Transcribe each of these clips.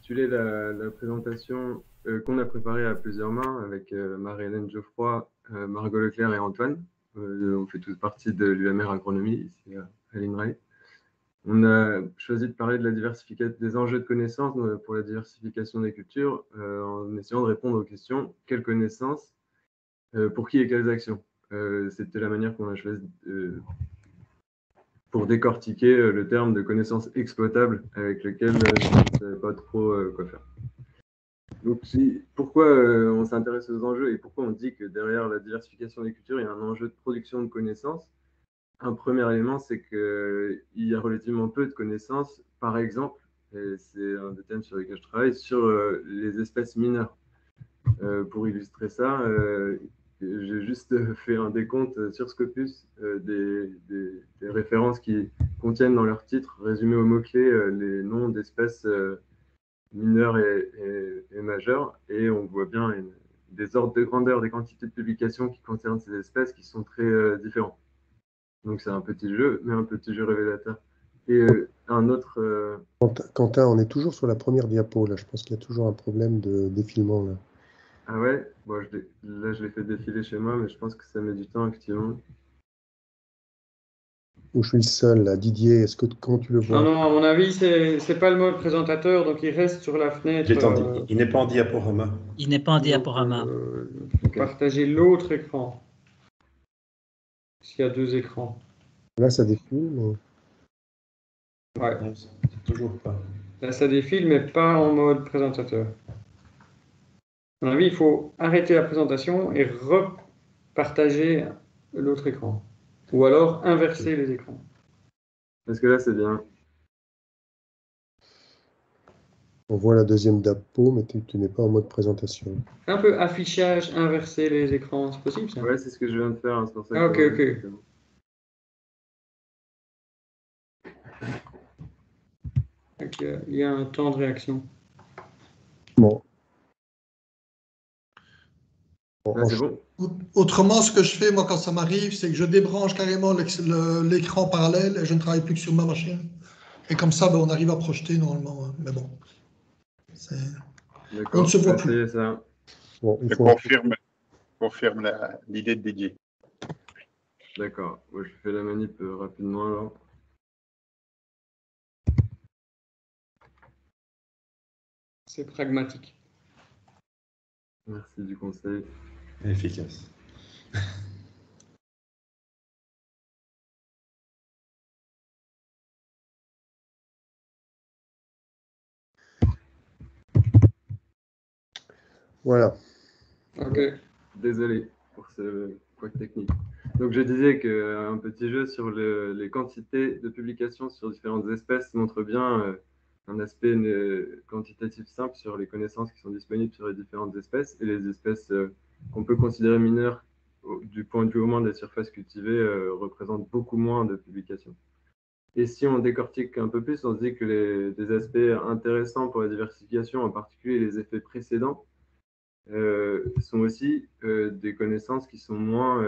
intitulé la présentation qu'on a préparée à plusieurs mains avec Marie-Hélène Geoffroy, Margot Leclerc et Antoine. On fait tous partie de l'UMR Agronomie, ici à l'INRAE. On a choisi de parler de la diversification des enjeux de connaissances pour la diversification des cultures en essayant de répondre aux questions quelles connaissances, pour qui et quelles actions. C'était la manière qu'on a choisi pour décortiquer le terme de connaissances exploitables avec lequel je ne savais pas trop quoi faire. Donc, pourquoi on s'intéresse aux enjeux et pourquoi on dit que derrière la diversification des cultures, il y a un enjeu de production de connaissances? Un premier élément, c'est qu'il y a relativement peu de connaissances, par exemple, et c'est un des thèmes sur lesquels je travaille, sur les espèces mineures. Pour illustrer ça, j'ai juste fait un décompte sur Scopus des références qui contiennent dans leur titre, résumé aux mots-clés, les noms d'espèces mineures et majeures, et on voit bien des ordres de grandeur des quantités de publications qui concernent ces espèces qui sont très différents. Donc c'est un petit jeu, mais un petit jeu révélateur. Et un autre... Quentin, on est toujours sur la première diapo, là. Je pense qu'il y a toujours un problème de défilement, là. Ah ouais, bon, là je l'ai fait défiler chez moi, mais je pense que ça met du temps, effectivement. Où je suis seul, là. Didier, comment tu le vois? Non, à mon avis, c'est pas le mode présentateur, donc il reste sur la fenêtre. Il n'est pas en diaporama. Il n'est pas en diaporama. Okay. Partager l'autre écran. S'il y a deux écrans. Là, ça défile, mais... Ouais. Non, c'est toujours pas. Là, ça défile, mais pas en mode présentateur. À mon avis, il faut arrêter la présentation et repartager l'autre écran. Ou alors inverser les écrans. Parce que là, c'est bien. On voit la deuxième diapo, mais tu n'es pas en mode présentation. Un peu affichage, inverser les écrans, c'est possible ça? Ouais, c'est ce que je viens de faire, hein, c'est pour ça que... Ah, ok. Il y a un temps de réaction. Bon. Là, c'est bon. Autrement, ce que je fais, moi, quand ça m'arrive, c'est que je débranche carrément l'écran parallèle et je ne travaille plus que sur ma machine. Et comme ça, on arrive à projeter normalement. Hein. Mais bon, on ne se voit plus. Ça. Bon, je confirme l'idée de Didier. D'accord. Moi, je fais la manip rapidement alors. C'est pragmatique. Merci du conseil. Efficace. Voilà. Ok. Désolé pour ce couac technique. Donc, je disais qu'un petit jeu sur les quantités de publications sur différentes espèces montre bien un aspect quantitatif simple sur les connaissances qui sont disponibles sur les différentes espèces et les espèces qu'on peut considérer mineures du point de vue au moins des surfaces cultivées représentent beaucoup moins de publications. Et si on décortique un peu plus, on se dit que des aspects intéressants pour la diversification, en particulier les effets précédents, sont aussi des connaissances qui sont moins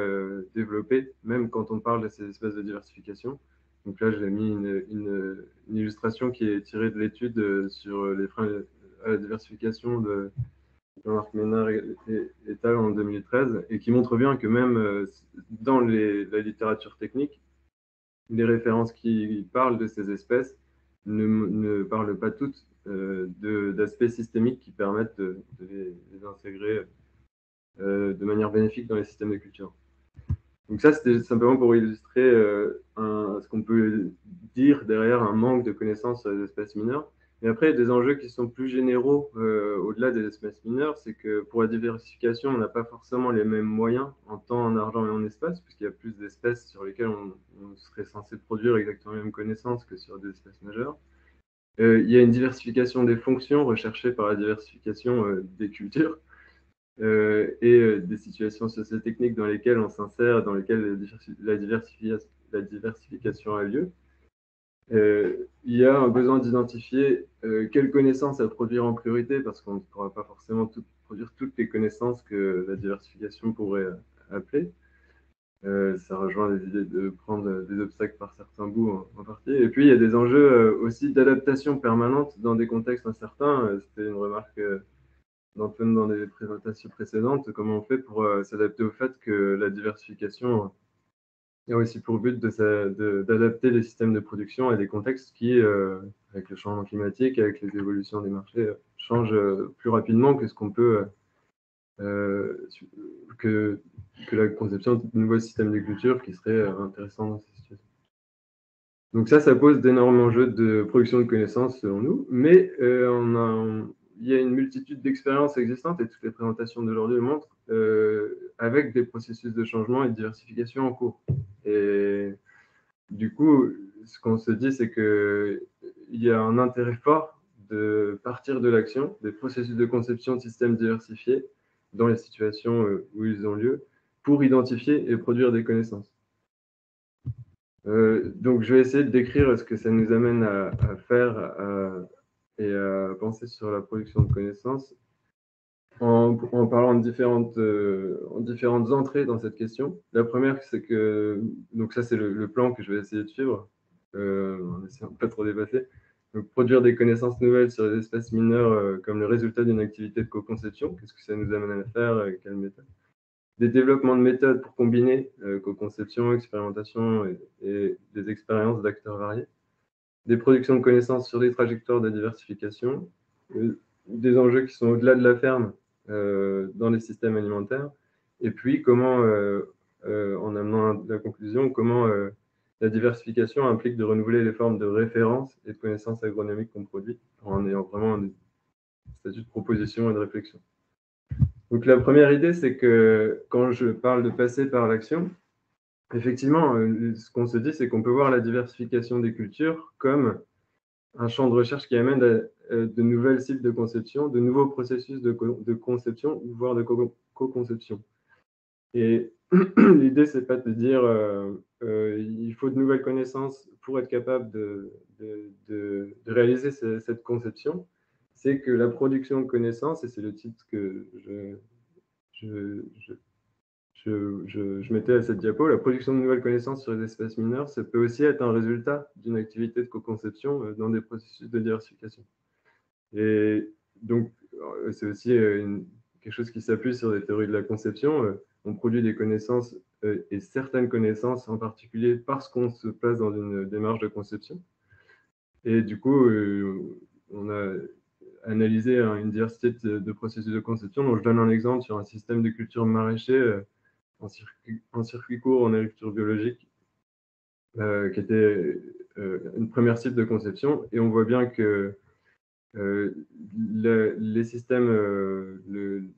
développées, même quand on parle de ces espèces de diversification. Donc là, j'ai mis une illustration qui est tirée de l'étude sur les freins à la diversification de Jean-Marc Ménard et al. En 2013, et qui montre bien que même dans la littérature technique, les références qui parlent de ces espèces ne parlent pas toutes d'aspects systémiques qui permettent de les intégrer de manière bénéfique dans les systèmes de culture. Donc ça, c'était simplement pour illustrer ce qu'on peut dire derrière un manque de connaissances sur les espèces mineures. Mais après, il y a des enjeux qui sont plus généraux au-delà des espèces mineures, c'est que pour la diversification, on n'a pas forcément les mêmes moyens en temps, en argent et en espace, puisqu'il y a plus d'espèces sur lesquelles on serait censé produire exactement les mêmes connaissances que sur des espèces majeures. Il y a une diversification des fonctions recherchées par la diversification des cultures. Et des situations socio-techniques dans lesquelles on s'insère, dans lesquelles la diversification a lieu. Il y a un besoin d'identifier quelles connaissances à produire en priorité, parce qu'on ne pourra pas forcément produire toutes les connaissances que la diversification pourrait appeler. Ça rejoint les idées de prendre des obstacles par certains bouts en partie. Et puis, il y a des enjeux aussi d'adaptation permanente dans des contextes incertains. C'était une remarque d'Antoine dans les présentations précédentes. Comment on fait pour s'adapter au fait que la diversification a aussi pour but d'adapter les systèmes de production à des contextes qui, avec le changement climatique, avec les évolutions des marchés, changent plus rapidement que ce qu'on peut, que la conception de nouveaux systèmes de culture qui serait intéressant dans ces situations. Donc ça pose d'énormes enjeux de production de connaissances selon nous, mais il y a une multitude d'expériences existantes et toutes les présentations d'aujourd'hui le montrent, avec des processus de changement et de diversification en cours. Et du coup, ce qu'on se dit, c'est qu'il y a un intérêt fort de partir de l'action, des processus de conception de systèmes diversifiés dans les situations où ils ont lieu, pour identifier et produire des connaissances. Donc, je vais essayer de décrire ce que ça nous amène à faire et à penser sur la production de connaissances en parlant de différentes entrées dans cette question. La première, c'est que, donc ça c'est le plan que je vais essayer de suivre, en essayant de ne pas trop dépasser. Donc, produire des connaissances nouvelles sur les espèces mineures comme le résultat d'une activité de co-conception. Qu'est-ce que ça nous amène à faire, quelle méthode? Des développements de méthodes pour combiner co-conception, expérimentation et des expériences d'acteurs variés. Des productions de connaissances sur des trajectoires de diversification. Des enjeux qui sont au-delà de la ferme dans les systèmes alimentaires. Et puis, comment, en amenant à la conclusion, comment la diversification implique de renouveler les formes de référence et de connaissances agronomiques qu'on produit en ayant vraiment un statut de proposition et de réflexion. Donc la première idée, c'est que quand je parle de passer par l'action, effectivement, ce qu'on se dit, c'est qu'on peut voir la diversification des cultures comme un champ de recherche qui amène à de nouvelles cibles de conception, de nouveaux processus de conception, voire de co-conception. Et l'idée, c'est pas de dire il faut de nouvelles connaissances pour être capable de réaliser cette conception. C'est que la production de connaissances, et c'est le titre que je mettais à cette diapo, la production de nouvelles connaissances sur les espèces mineures, ça peut aussi être un résultat d'une activité de co-conception dans des processus de diversification. Et donc, c'est aussi quelque chose qui s'appuie sur des théories de la conception. On produit des connaissances et certaines connaissances en particulier parce qu'on se place dans une démarche de conception. Et du coup, on a analysé une diversité de processus de conception. Donc, je donne un exemple sur un système de culture maraîcher en circuit court en agriculture biologique, qui était une première cible de conception. Et on voit bien que les systèmes,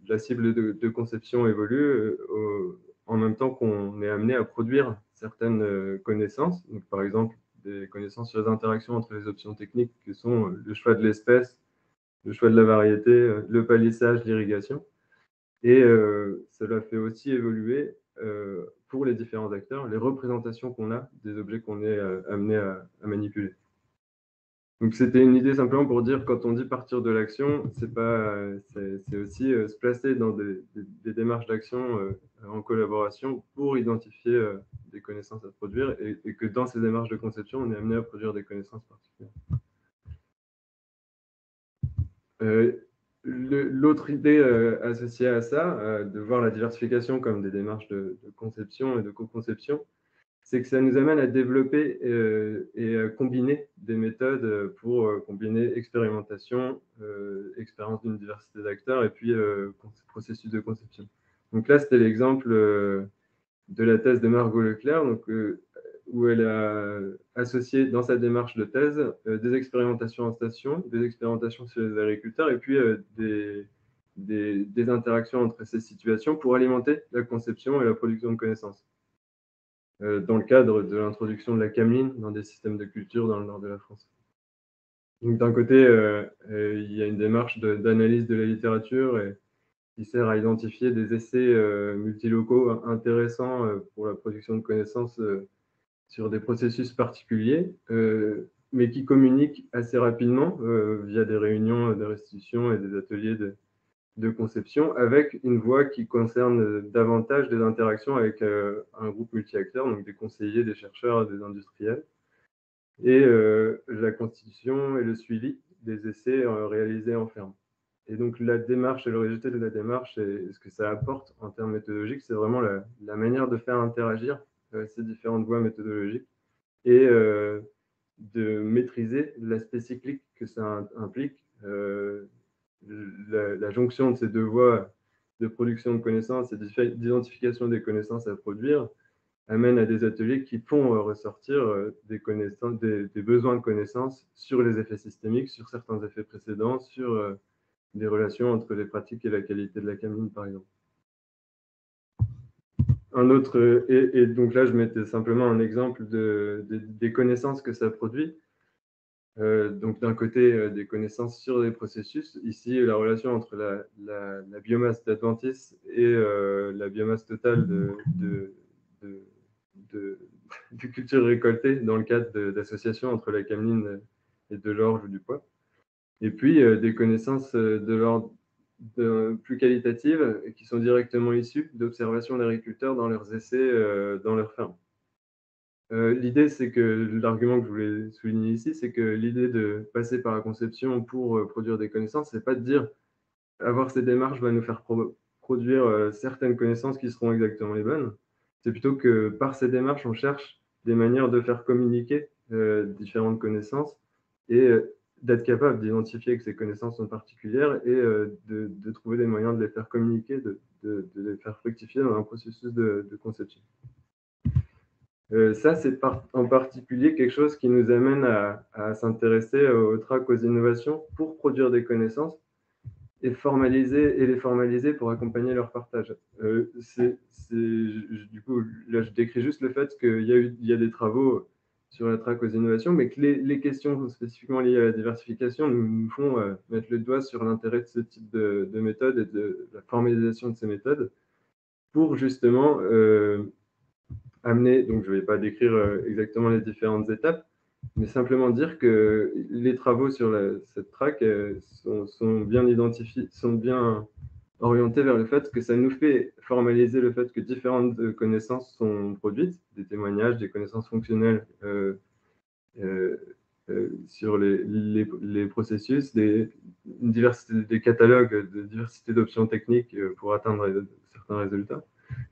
la cible de conception évolue en même temps qu'on est amené à produire certaines connaissances. Donc, par exemple, des connaissances sur les interactions entre les options techniques que sont le choix de l'espèce, le choix de la variété, le palissage, l'irrigation. Et cela fait aussi évoluer pour les différents acteurs les représentations qu'on a des objets qu'on est amené à manipuler. Donc c'était une idée simplement pour dire quand on dit partir de l'action, c'est aussi se placer dans des démarches d'action en collaboration pour identifier des connaissances à produire et que dans ces démarches de conception, on est amené à produire des connaissances particulières. L'autre idée associée à ça, de voir la diversification comme des démarches de conception et de co-conception, c'est que ça nous amène à développer et à combiner des méthodes pour combiner expérimentation, expérience d'une diversité d'acteurs et puis processus de conception. Donc là, c'était l'exemple de la thèse de Margot Leclerc, donc, où elle a associé dans sa démarche de thèse des expérimentations en station, des expérimentations sur les agriculteurs et puis des interactions entre ces situations pour alimenter la conception et la production de connaissances. Dans le cadre de l'introduction de la cameline dans des systèmes de culture dans le nord de la France. Donc d'un côté, il y a une démarche d'analyse de la littérature qui sert à identifier des essais multilocaux intéressants pour la production de connaissances sur des processus particuliers, mais qui communiquent assez rapidement via des réunions de restitution et des ateliers de conception avec une voie qui concerne davantage des interactions avec un groupe multi-acteurs, donc des conseillers, des chercheurs, des industriels, et la constitution et le suivi des essais réalisés en ferme. Et donc la démarche et le résultat de la démarche et ce que ça apporte en termes méthodologiques, c'est vraiment la manière de faire interagir ces différentes voies méthodologiques et de maîtriser l'aspect cyclique que ça implique, la jonction de ces deux voies de production de connaissances et d'identification des connaissances à produire amène à des ateliers qui font ressortir des besoins de connaissances sur les effets systémiques, sur certains effets précédents, sur des relations entre les pratiques et la qualité de la cameline, par exemple. Un autre, et donc là, je mettais simplement un exemple des connaissances que ça produit. Donc d'un côté, des connaissances sur des processus. Ici, la relation entre la biomasse d'adventice et la biomasse totale de cultures récoltées dans le cadre d'associations entre la cameline et de l'orge ou du pois. Et puis, des connaissances de l'ordre plus qualitatives qui sont directement issues d'observations d'agriculteurs dans leurs essais dans leurs fermes. L'idée, c'est que l'argument que je voulais souligner ici, c'est que l'idée de passer par la conception pour produire des connaissances, c'est pas de dire avoir ces démarches va nous faire produire certaines connaissances qui seront exactement les bonnes. C'est plutôt que par ces démarches, on cherche des manières de faire communiquer différentes connaissances et d'être capable d'identifier que ces connaissances sont particulières et de trouver des moyens de les faire communiquer, de les faire fructifier dans un processus de conception. Ça, c'est en particulier quelque chose qui nous amène à s'intéresser au track, aux innovations pour produire des connaissances et les formaliser pour accompagner leur partage. Du coup, là, je décris juste le fait qu'il y a des travaux sur la track aux innovations, mais que les questions spécifiquement liées à la diversification nous font mettre le doigt sur l'intérêt de ce type de méthode et de la formalisation de ces méthodes pour justement amener, donc je ne vais pas décrire exactement les différentes étapes, mais simplement dire que les travaux sur cette track sont bien identifiés, sont bien orientés vers le fait que ça nous fait formaliser le fait que différentes connaissances sont produites, des témoignages, des connaissances fonctionnelles sur les processus, une diversité des catalogues, de diversité d'options techniques pour atteindre certains résultats.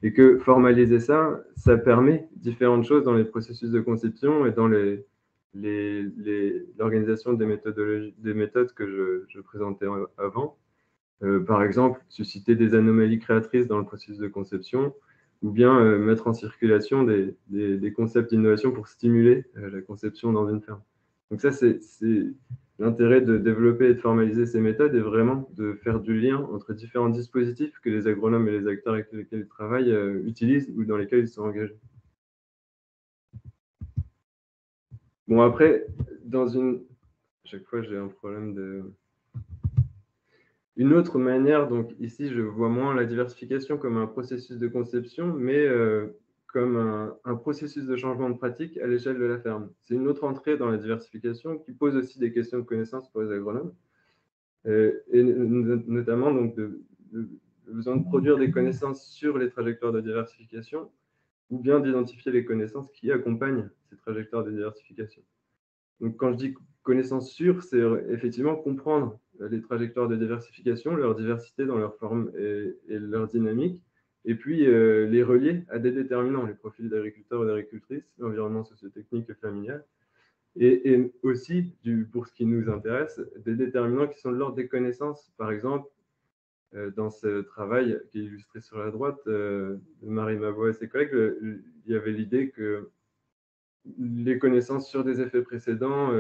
Et que formaliser ça, ça permet différentes choses dans les processus de conception et dans l'organisation des méthodes que je présentais avant. Par exemple, susciter des anomalies créatrices dans le processus de conception ou bien mettre en circulation des concepts d'innovation pour stimuler la conception dans une ferme. Donc ça, c'est l'intérêt de développer et de formaliser ces méthodes est vraiment de faire du lien entre différents dispositifs que les agronomes et les acteurs avec lesquels ils travaillent utilisent ou dans lesquels ils sont engagés. Bon, après, chaque fois, j'ai un problème de... Une autre manière, donc ici, je vois moins la diversification comme un processus de conception, mais comme un processus de changement de pratique à l'échelle de la ferme. C'est une autre entrée dans la diversification qui pose aussi des questions de connaissance pour les agronomes, et notamment donc, le besoin de produire des connaissances sur les trajectoires de diversification ou bien d'identifier les connaissances qui accompagnent ces trajectoires de diversification. Donc, quand je dis connaissance sûre, c'est effectivement comprendre les trajectoires de diversification, leur diversité dans leur forme et leur dynamique, et puis les relier à des déterminants, les profils d'agriculteurs et d'agricultrices, l'environnement socio-technique et familial, et aussi, pour ce qui nous intéresse, des déterminants qui sont de l'ordre des connaissances. Par exemple, dans ce travail qui est illustré sur la droite de Marie Mavoie et ses collègues, il y avait l'idée que les connaissances sur des effets précédents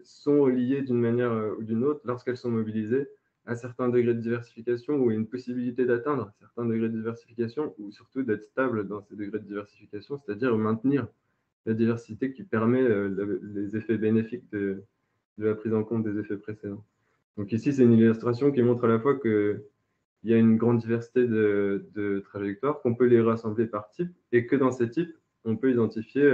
sont liées d'une manière ou d'une autre lorsqu'elles sont mobilisées à certains degrés de diversification ou une possibilité d'atteindre certains degrés de diversification ou surtout d'être stable dans ces degrés de diversification, c'est-à-dire maintenir la diversité qui permet les effets bénéfiques de la prise en compte des effets précédents. Donc ici, c'est une illustration qui montre à la fois qu'il y a une grande diversité de trajectoires, qu'on peut les rassembler par type et que dans ces types, on peut identifier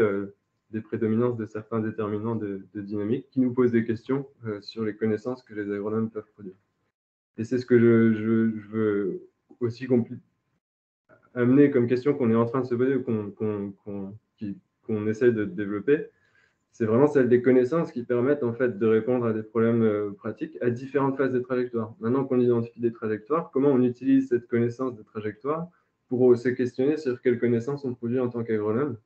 des prédominances de certains déterminants de dynamique qui nous posent des questions sur les connaissances que les agronomes peuvent produire. Et c'est ce que je veux aussi amener comme question qu'on est en train de se poser ou qu'on essaie de développer. C'est vraiment celle des connaissances qui permettent en fait de répondre à des problèmes pratiques à différentes phases des trajectoires. Maintenant qu'on identifie des trajectoires, comment on utilise cette connaissance des trajectoires pour se questionner sur quelles connaissances on produit en tant qu'agronome.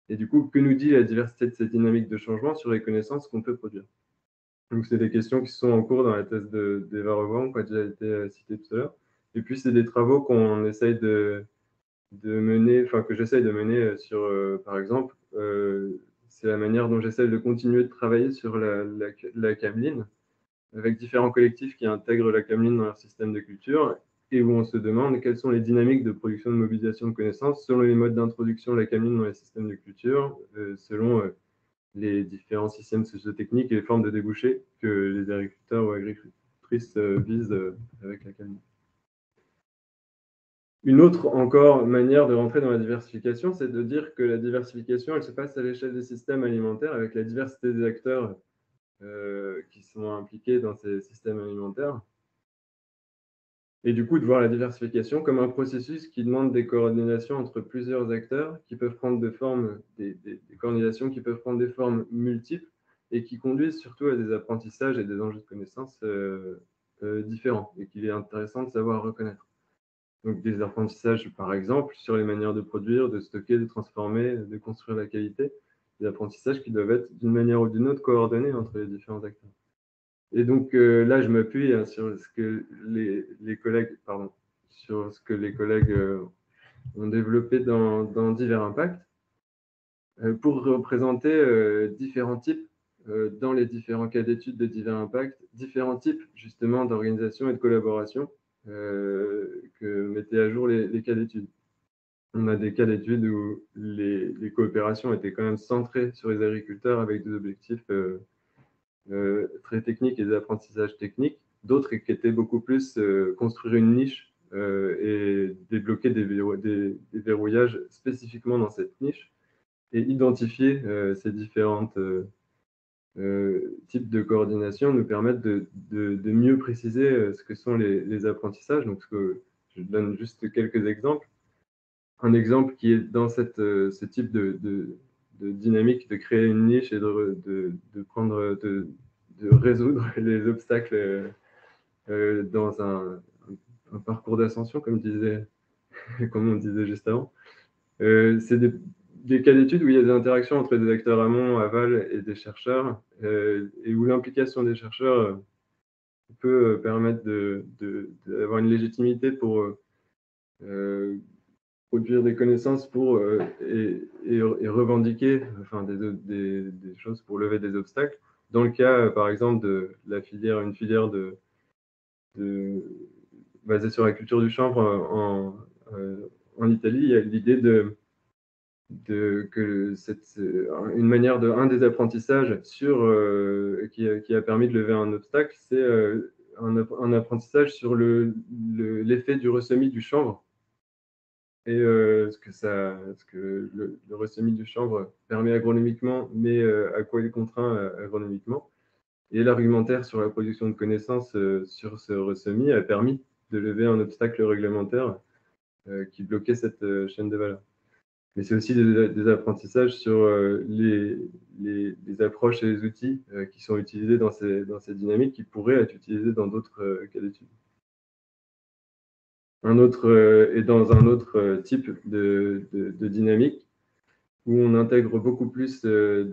Et du coup, que nous dit la diversité de cette dynamique de changement sur les connaissances qu'on peut produire? Donc, c'est des questions qui sont en cours dans la thèse d'Eva Revan, qui a déjà été citée tout à l'heure. Et puis, c'est des travaux qu'on essaye de mener, enfin, que j'essaye de mener sur, par exemple, c'est la manière dont j'essaie de continuer de travailler sur la cameline, avec différents collectifs qui intègrent la cameline dans leur système de culture, et où on se demande quelles sont les dynamiques de production de mobilisation de connaissances selon les modes d'introduction de la cameline dans les systèmes de culture, selon les différents systèmes sociotechniques et les formes de débouchés que les agriculteurs ou agricultrices visent avec la cameline. Une autre encore manière de rentrer dans la diversification, c'est de dire que la diversification, elle se passe à l'échelle des systèmes alimentaires avec la diversité des acteurs qui sont impliqués dans ces systèmes alimentaires. Et du coup, de voir la diversification comme un processus qui demande des coordinations entre plusieurs acteurs qui peuvent prendre des formes, des coordinations qui peuvent prendre des formes multiples et qui conduisent surtout à des apprentissages et des enjeux de connaissances différents et qu'il est intéressant de savoir reconnaître. Donc des apprentissages, par exemple, sur les manières de produire, de stocker, de transformer, de construire la qualité, des apprentissages qui doivent être d'une manière ou d'une autre coordonnés entre les différents acteurs. Et donc là, je m'appuie sur ce que les collègues, sur ce que les collègues ont développé dans divers impacts pour représenter différents types dans les différents cas d'études de divers impacts, différents types justement d'organisation et de collaboration que mettaient à jour les cas d'études. On a des cas d'études où les coopérations étaient quand même centrées sur les agriculteurs avec des objectifs très techniques et des apprentissages techniques, d'autres qui étaient beaucoup plus construire une niche et débloquer des verrouillages spécifiquement dans cette niche et identifier ces différentes types de coordination nous permettent de mieux préciser ce que sont les apprentissages. Donc, je donne juste quelques exemples. Un exemple qui est dans ce type de dynamique de créer une niche et de résoudre les obstacles dans un parcours d'ascension, comme on disait juste avant. C'est des cas d'études où il y a des interactions entre des acteurs amont, aval et des chercheurs, et où l'implication des chercheurs peut permettre d'avoir une légitimité pour produire des connaissances et revendiquer des choses pour lever des obstacles. Dans le cas, par exemple, de une filière basée sur la culture du chanvre en Italie, il y a l'idée une manière un des apprentissages qui a permis de lever un obstacle, c'est un apprentissage sur l'effet du ressemis du chanvre et ce que le ressemis du chanvre permet agronomiquement, mais à quoi il contraint agronomiquement. Et l'argumentaire sur la production de connaissances sur ce ressemis a permis de lever un obstacle réglementaire qui bloquait cette chaîne de valeur. Mais c'est aussi des apprentissages sur les approches et les outils qui sont utilisés dans ces dynamiques qui pourraient être utilisés dans d'autres cas d'études. Et dans un autre type de dynamique où on intègre beaucoup plus la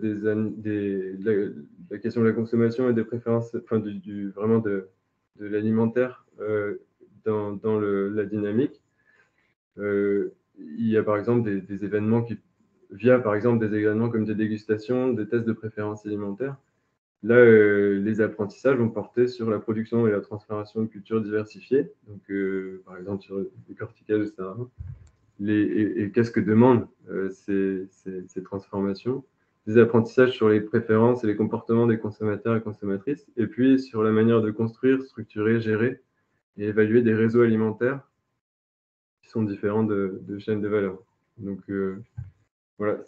question de la consommation et des préférences, vraiment de l'alimentaire dans la dynamique. Il y a par exemple des événements via par exemple des événements comme des dégustations, des tests de préférence alimentaire. Là, les apprentissages vont porter sur la production et la transformation de cultures diversifiées, donc par exemple sur le décortiquage, etc. Et qu'est-ce que demandent ces transformations? Des apprentissages sur les préférences et les comportements des consommateurs et consommatrices, et puis sur la manière de construire, structurer, gérer et évaluer des réseaux alimentaires sont différents de chaînes de valeur. Donc voilà,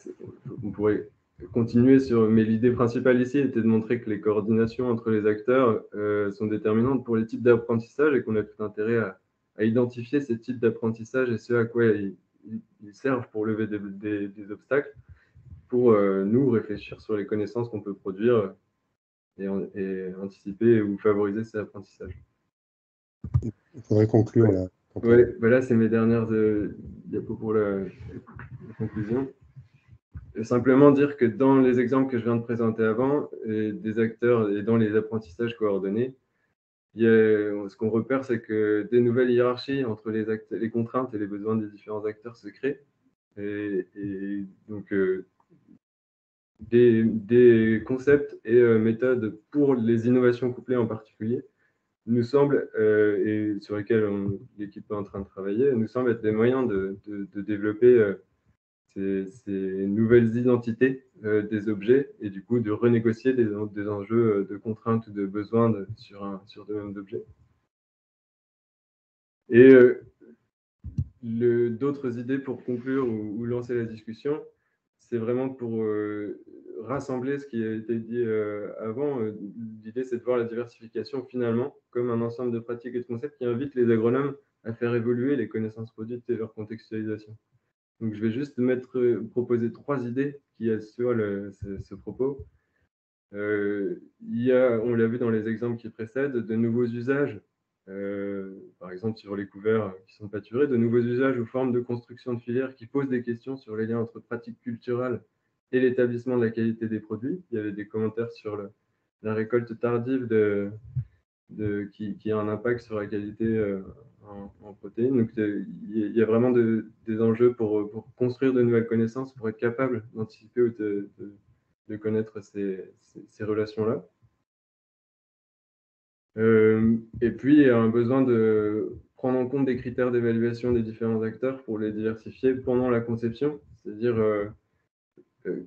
on pourrait continuer sur... Mais l'idée principale ici était de montrer que les coordinations entre les acteurs sont déterminantes pour les types d'apprentissage et qu'on a tout intérêt à identifier ces types d'apprentissage et ce à quoi ils servent pour lever des obstacles, pour nous réfléchir sur les connaissances qu'on peut produire et anticiper ou favoriser ces apprentissages. Il faudrait conclure là. Oui, là, c'est mes dernières diapos pour la conclusion. Et simplement dire que dans les exemples que je viens de présenter avant, des acteurs et dans les apprentissages coordonnés, ce qu'on repère, c'est que des nouvelles hiérarchies entre les contraintes et les besoins des différents acteurs se créent. Et donc, des concepts et méthodes pour les innovations couplées en particulier nous semblent, et sur lesquels l'équipe est en train de travailler, nous semblent être des moyens de développer ces nouvelles identités des objets et du coup de renégocier des enjeux de contraintes ou de besoins sur de mêmes objets. Et d'autres idées pour conclure ou lancer la discussion, c'est vraiment pour rassembler ce qui a été dit avant. L'idée, c'est de voir la diversification finalement comme un ensemble de pratiques et de concepts qui invitent les agronomes à faire évoluer les connaissances produites et leur contextualisation. Donc, je vais juste proposer 3 idées qui assurent ce propos. Il y a, on l'a vu dans les exemples qui précèdent, de nouveaux usages, par exemple sur les couverts qui sont pâturés, de nouveaux usages ou formes de construction de filières qui posent des questions sur les liens entre pratiques culturelles et l'établissement de la qualité des produits. Il y avait des commentaires sur la récolte tardive qui a un impact sur la qualité en protéines. Donc, il y a vraiment des enjeux pour construire de nouvelles connaissances, pour être capable d'anticiper ou de connaître ces relations-là. Et puis, il y a un besoin de prendre en compte des critères d'évaluation des différents acteurs pour les diversifier pendant la conception, c'est-à-dire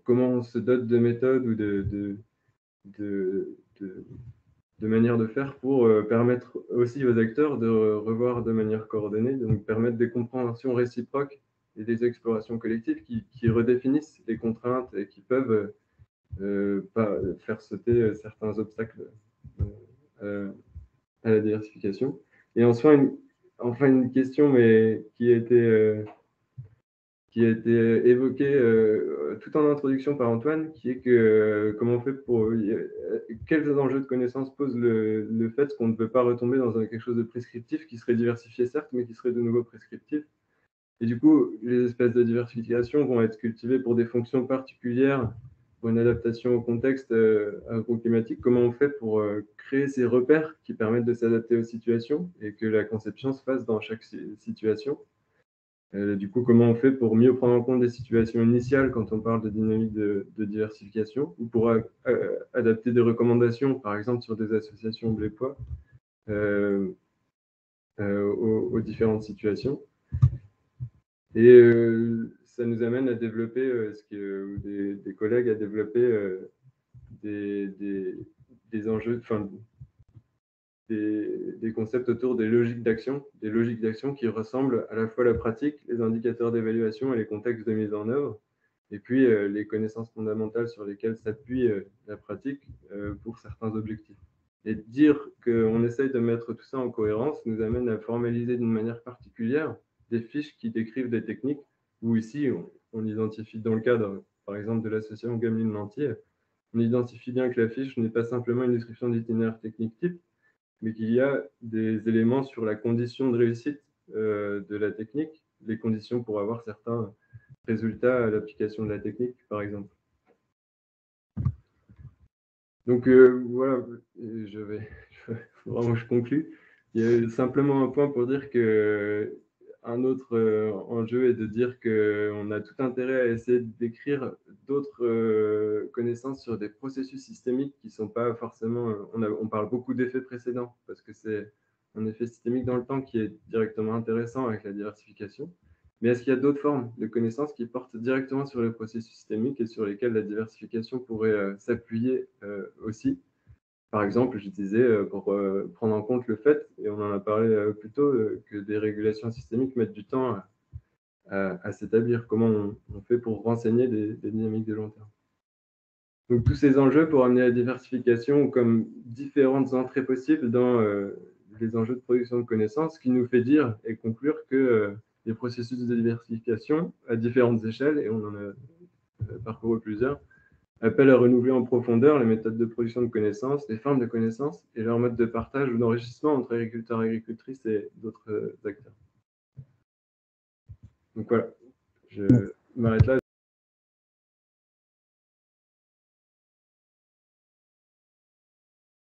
comment on se dote de méthodes ou de manières de faire pour permettre aussi aux acteurs de revoir de manière coordonnée, donc permettre des compréhensions réciproques et des explorations collectives qui redéfinissent les contraintes et qui peuvent faire sauter certains obstacles à la diversification. Et enfin une question mais qui a été évoquée tout en introduction par Antoine, qui est que comment on fait pour... quels enjeux de connaissances pose le fait qu'on ne peut pas retomber dans quelque chose de prescriptif qui serait diversifié certes, mais qui serait de nouveau prescriptif. Et du coup, les espèces de diversification vont être cultivées pour des fonctions particulières, pour une adaptation au contexte agroclimatique. Comment on fait pour créer ces repères qui permettent de s'adapter aux situations et que la conception se fasse dans chaque situation? Du coup, comment on fait pour mieux prendre en compte des situations initiales quand on parle de dynamique de diversification ou pour adapter des recommandations, par exemple sur des associations blé-pois aux différentes situations. Et ça nous amène à développer, des collègues à développer des enjeux, enfin, des concepts autour des logiques d'action qui ressemblent à la fois la pratique, les indicateurs d'évaluation et les contextes de mise en œuvre, et puis les connaissances fondamentales sur lesquelles s'appuie la pratique pour certains objectifs. Et dire qu'on essaye de mettre tout ça en cohérence nous amène à formaliser d'une manière particulière des fiches qui décrivent des techniques, où ici, on identifie dans le cadre, par exemple, de l'association Gameline-Lantier, on identifie bien que la fiche n'est pas simplement une description d'itinéraire technique type, mais qu'il y a des éléments sur la condition de réussite de la technique, les conditions pour avoir certains résultats à l'application de la technique, par exemple. Donc voilà, vraiment je conclue. Il y a simplement un point pour dire que un autre enjeu est de dire qu'on a tout intérêt à essayer de décrire d'autres connaissances sur des processus systémiques qui ne sont pas forcément... on parle beaucoup d'effets précédents parce que c'est un effet systémique dans le temps qui est directement intéressant avec la diversification. Mais est-ce qu'il y a d'autres formes de connaissances qui portent directement sur les processus systémiques et sur lesquelles la diversification pourrait s'appuyer aussi? Par exemple, je disais, pour prendre en compte le fait, et on en a parlé plus tôt, que des régulations systémiques mettent du temps à s'établir. Comment on fait pour renseigner des dynamiques de long terme? Donc tous ces enjeux pour amener la diversification ont comme différentes entrées possibles dans les enjeux de production de connaissances, ce qui nous fait dire et conclure que les processus de diversification à différentes échelles, et on en a parcouru plusieurs, appellent à renouveler en profondeur les méthodes de production de connaissances, les formes de connaissances et leurs modes de partage ou d'enrichissement entre agriculteurs et agricultrices et d'autres acteurs. Donc voilà, je m'arrête là.